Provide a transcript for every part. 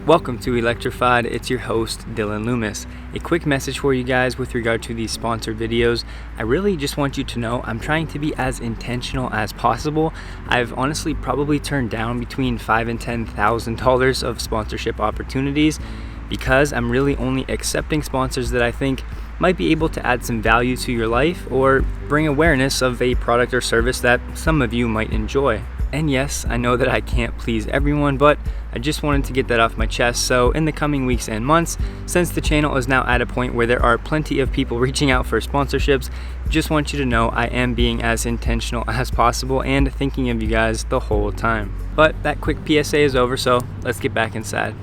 Welcome to Electrified. It's your host, Dylan Loomis. A quick message for you guys with regard to these sponsored videos. I really just want you to know I'm trying to be as intentional as possible. I've honestly probably turned down between $5,000 and $10,000 of sponsorship opportunities because I'm really only accepting sponsors that I think might be able to add some value to your life or bring awareness of a product or service that some of you might enjoy. And yes, I know that I can't please everyone, but I just wanted to get that off my chest. So in the coming weeks and months, since the channel is now at a point where there are plenty of people reaching out for sponsorships, just want you to know I am being as intentional as possible and thinking of you guys the whole time. But that quick PSA is over, so let's get back inside.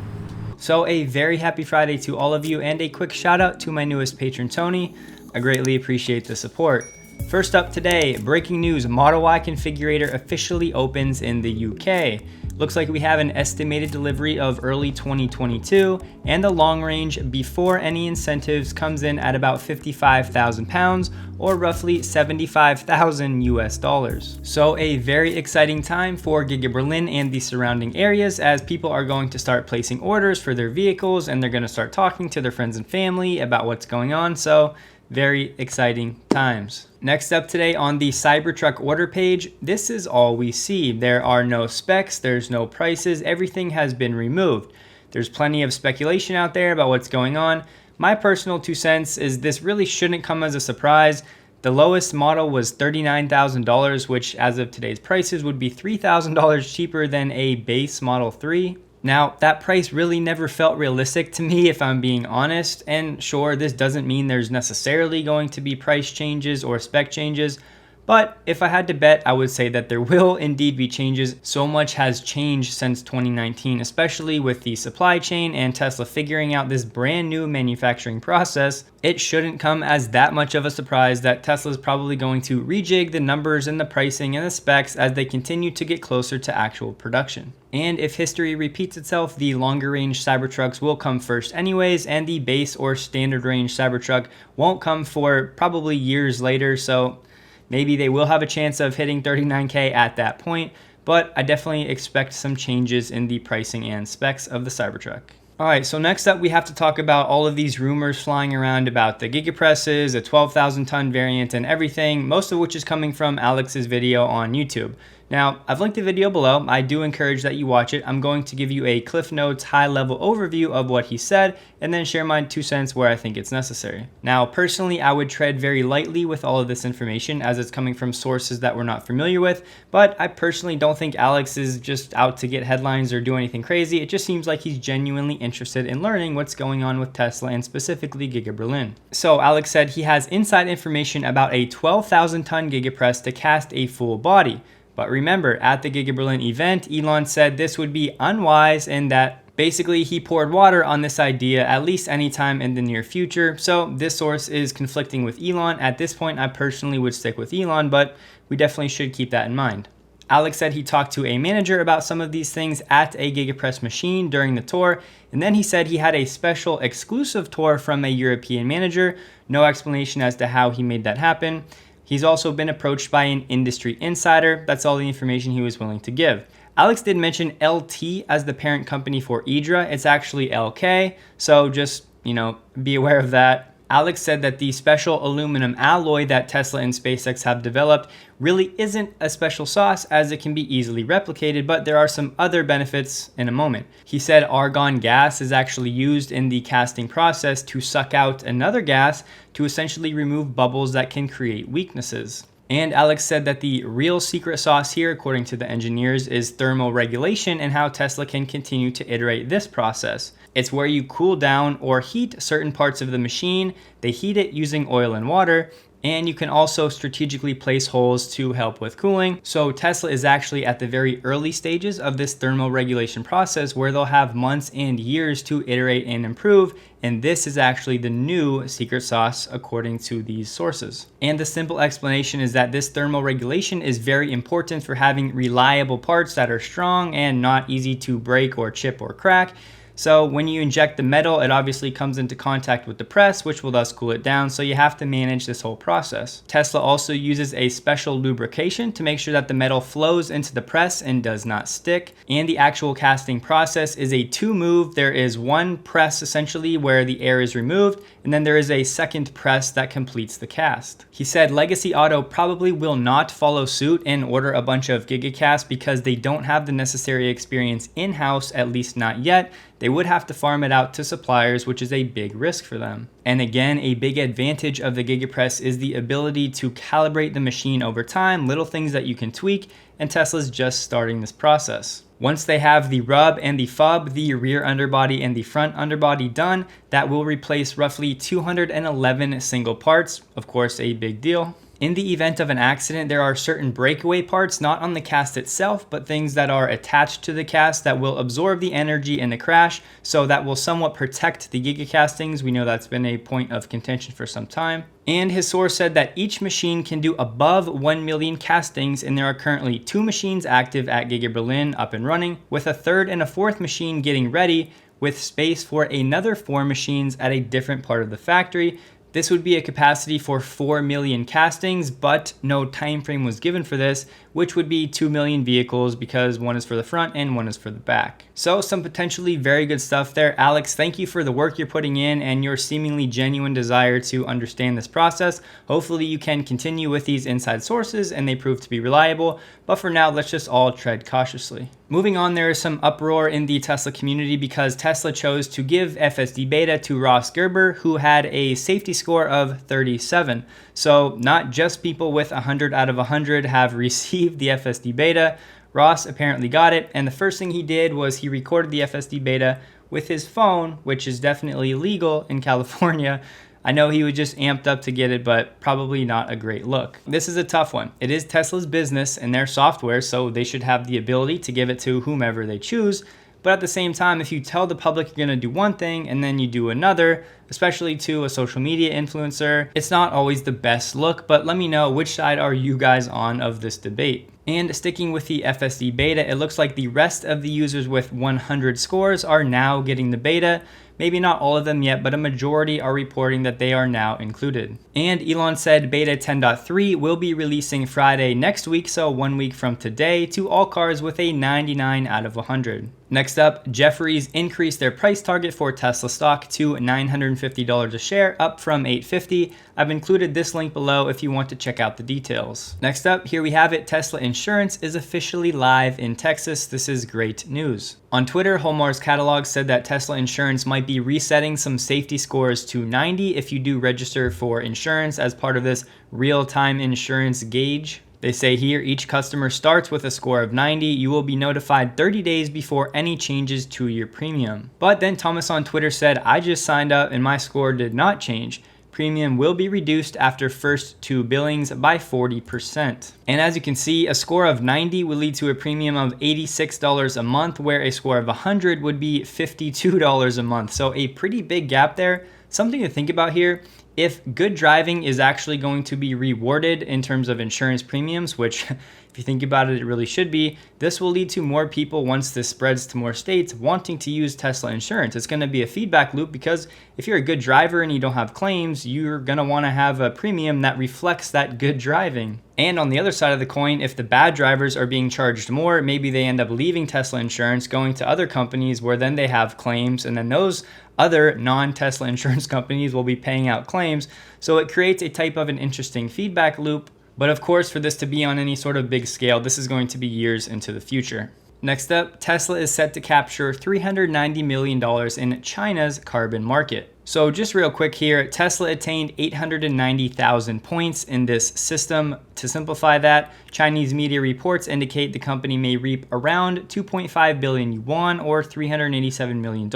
So a very happy Friday to all of you, and a quick shout out to my newest patron, Tony. I greatly appreciate the support. First up today, breaking news, Model Y configurator officially opens in the UK. Looks like we have an estimated delivery of early 2022, and the long range before any incentives comes in at about £55,000 or roughly 75,000 US dollars. So a very exciting time for Giga Berlin and the surrounding areas, as people are going to start placing orders for their vehicles and they're going to start talking to their friends and family about what's going on. So very exciting times. Next up today on the Cybertruck order page, this is all we see. There are no specs, there's no prices, everything has been removed. There's plenty of speculation out there about what's going on. My personal 2 cents is this really shouldn't come as a surprise. The lowest model was $39,000, which as of today's prices would be $3,000 cheaper than a base Model 3. Now, that price really never felt realistic to me, if I'm being honest, and sure, this doesn't mean there's necessarily going to be price changes or spec changes, but if I had to bet, I would say that there will indeed be changes. So much has changed since 2019, especially with the supply chain and Tesla figuring out this brand new manufacturing process. It shouldn't come as that much of a surprise that Tesla is probably going to rejig the numbers and the pricing and the specs as they continue to get closer to actual production. And if history repeats itself, the longer range Cybertrucks will come first anyways, and the base or standard range Cybertruck won't come for probably years later. So maybe they will have a chance of hitting 39K at that point, but I definitely expect some changes in the pricing and specs of the Cybertruck. All right, so next up we have to talk about all of these rumors flying around about the Giga presses, a 12,000 ton variant and everything, most of which is coming from Alex's video on YouTube. Now, I've linked the video below. I do encourage that you watch it. I'm going to give you a Cliff Notes high-level overview of what he said and then share my 2 cents where I think it's necessary. Now, personally, I would tread very lightly with all of this information as it's coming from sources that we're not familiar with, but I personally don't think Alex is just out to get headlines or do anything crazy. It just seems like he's genuinely interested in learning what's going on with Tesla and specifically Giga Berlin. So Alex said he has inside information about a 12,000 ton Giga press to cast a full body. But remember, at the Giga Berlin event, Elon said this would be unwise and that basically he poured water on this idea at least anytime in the near future. So this source is conflicting with Elon. At this point, I personally would stick with Elon, but we definitely should keep that in mind. Alex said he talked to a manager about some of these things at a GigaPress machine during the tour, and then he said he had a special exclusive tour from a European manager. No explanation as to how he made that happen. He's also been approached by an industry insider. That's all the information he was willing to give. Alex did mention LT as the parent company for IDRA. It's actually LK, so just, be aware of that. Alex said that the special aluminum alloy that Tesla and SpaceX have developed really isn't a special sauce, as it can be easily replicated, but there are some other benefits in a moment. He said argon gas is actually used in the casting process to suck out another gas to essentially remove bubbles that can create weaknesses. And Alex said that the real secret sauce here, according to the engineers, is thermal regulation and how Tesla can continue to iterate this process. It's where you cool down or heat certain parts of the machine. They heat it using oil and water, and you can also strategically place holes to help with cooling. So Tesla is actually at the very early stages of this thermal regulation process where they'll have months and years to iterate and improve, and this is actually the new secret sauce according to these sources. And the simple explanation is that this thermal regulation is very important for having reliable parts that are strong and not easy to break or chip or crack. So when you inject the metal, it obviously comes into contact with the press, which will thus cool it down. So you have to manage this whole process. Tesla also uses a special lubrication to make sure that the metal flows into the press and does not stick. And the actual casting process is a two-move. There is one press essentially where the air is removed, and then there is a second press that completes the cast. He said Legacy Auto probably will not follow suit and order a bunch of GigaCasts because they don't have the necessary experience in-house, at least not yet. They would have to farm it out to suppliers, which is a big risk for them. And again, a big advantage of the GigaPress is the ability to calibrate the machine over time, little things that you can tweak, and Tesla's just starting this process. Once they have the rub and the fub, the rear underbody and the front underbody done, that will replace roughly 211 single parts. Of course, a big deal. In the event of an accident, there are certain breakaway parts, not on the cast itself, but things that are attached to the cast that will absorb the energy in the crash, so that will somewhat protect the Giga castings. We know that's been a point of contention for some time. And his source said that each machine can do above 1 million castings, and there are currently 2 machines active at Giga Berlin up and running, with a third and a fourth machine getting ready, with space for another 4 machines at a different part of the factory. This would be a capacity for 4 million castings, but no time frame was given for this, which would be 2 million vehicles because one is for the front and one is for the back. So some potentially very good stuff there. Alex, thank you for the work you're putting in and your seemingly genuine desire to understand this process. Hopefully you can continue with these inside sources and they prove to be reliable, but for now, let's just all tread cautiously. Moving on, there is some uproar in the Tesla community because Tesla chose to give FSD beta to Ross Gerber, who had a safety score of 37. So not just people with 100 out of 100 have received the FSD beta. Ross apparently got it, and the first thing he did was he recorded the FSD beta with his phone, which is definitely legal in California. I know he was just amped up to get it, but probably not a great look. This is a tough one. It is Tesla's business and their software, so they should have the ability to give it to whomever they choose. But at the same time, if you tell the public you're gonna do one thing and then you do another, especially to a social media influencer, it's not always the best look, but let me know which side are you guys on of this debate. And sticking with the FSD beta, it looks like the rest of the users with 100 scores are now getting the beta. Maybe not all of them yet, but a majority are reporting that they are now included. And Elon said beta 10.3 will be releasing Friday next week, so 1 week from today, to all cars with a 99 out of 100. Next up, Jefferies increased their price target for Tesla stock to $950 a share, up from $850. I've included this link below if you want to check out the details. Next up, here we have it. Tesla Insurance is officially live in Texas. This is great news. On Twitter, Holmar's Catalog said that Tesla Insurance might be resetting some safety scores to 90 if you do register for insurance as part of this real-time insurance gauge. They say here each customer starts with a score of 90. You will be notified 30 days before any changes to your premium. But then Thomas on Twitter said, I just signed up and my score did not change. Premium will be reduced after first 2 billings by 40%. And as you can see, a score of 90 will lead to a premium of $86 a month, where a score of 100 would be $52 a month. So a pretty big gap there. Something to think about here. If good driving is actually going to be rewarded in terms of insurance premiums, which if you think about it, it really should be, this will lead to more people, once this spreads to more states, wanting to use Tesla insurance. It's going to be a feedback loop because if you're a good driver and you don't have claims, you're going to want to have a premium that reflects that good driving. And on the other side of the coin, if the bad drivers are being charged more, maybe they end up leaving Tesla insurance, going to other companies where then they have claims, and then those other non-Tesla insurance companies will be paying out claims. So it creates a type of an interesting feedback loop. But of course, for this to be on any sort of big scale, this is going to be years into the future. Next up, Tesla is set to capture $390 million in China's carbon market. So just real quick here, Tesla attained 890,000 points in this system. To simplify that, Chinese media reports indicate the company may reap around 2.5 billion yuan or $387 million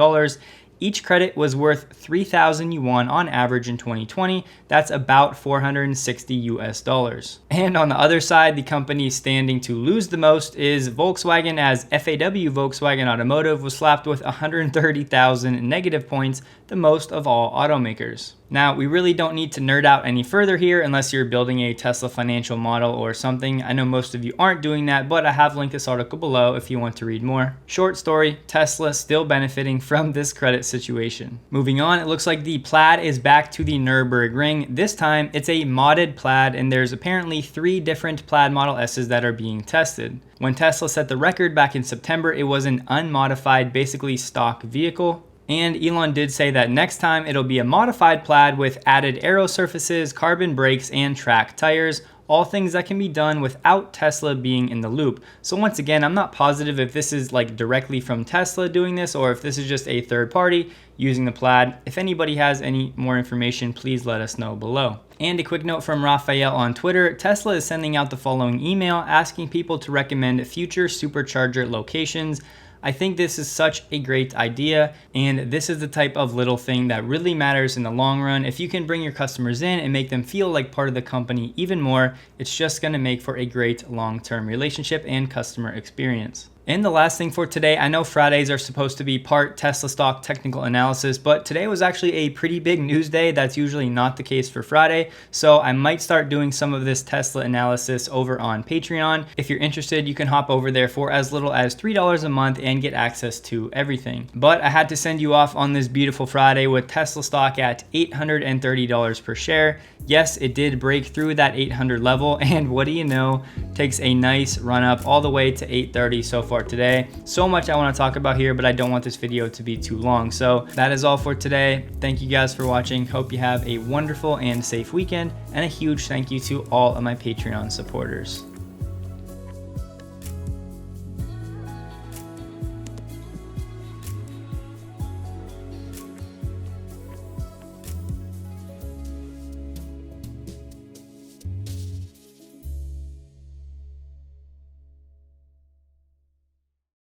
Each credit was worth 3,000 yuan on average in 2020. That's about 460 US dollars. And on the other side, the company standing to lose the most is Volkswagen, as FAW Volkswagen Automotive was slapped with 130,000 negative points, the most of all automakers. Now, we really don't need to nerd out any further here unless you're building a Tesla financial model or something. I know most of you aren't doing that, but I have linked this article below if you want to read more. Short story, Tesla still benefiting from this credit situation. Moving on, it looks like the Plaid is back to the Nürburgring. This time, it's a modded Plaid, and there's apparently 3 different Plaid Model S's that are being tested. When Tesla set the record back in September, it was an unmodified, basically stock vehicle. And Elon did say that next time it'll be a modified Plaid with added aero surfaces, carbon brakes, and track tires, all things that can be done without Tesla being in the loop. So once again, I'm not positive if this is like directly from Tesla doing this or if this is just a third party using the Plaid. If anybody has any more information, please let us know below. And a quick note from Raphael on Twitter, Tesla is sending out the following email asking people to recommend future supercharger locations. I think this is such a great idea, and this is the type of little thing that really matters in the long run. If you can bring your customers in and make them feel like part of the company even more, it's just going to make for a great long-term relationship and customer experience. And the last thing for today, I know Fridays are supposed to be part Tesla stock technical analysis, but today was actually a pretty big news day. That's usually not the case for Friday. So I might start doing some of this Tesla analysis over on Patreon. If you're interested, you can hop over there for as little as $3 a month and get access to everything. But I had to send you off on this beautiful Friday with Tesla stock at $830 per share. Yes, it did break through that 800 level, and what do you know, takes a nice run up all the way to 830 so far today. So much I want to talk about here, but I don't want this video to be too long. So that is all for today. Thank you guys for watching. Hope you have a wonderful and safe weekend, and a huge thank you to all of my Patreon supporters.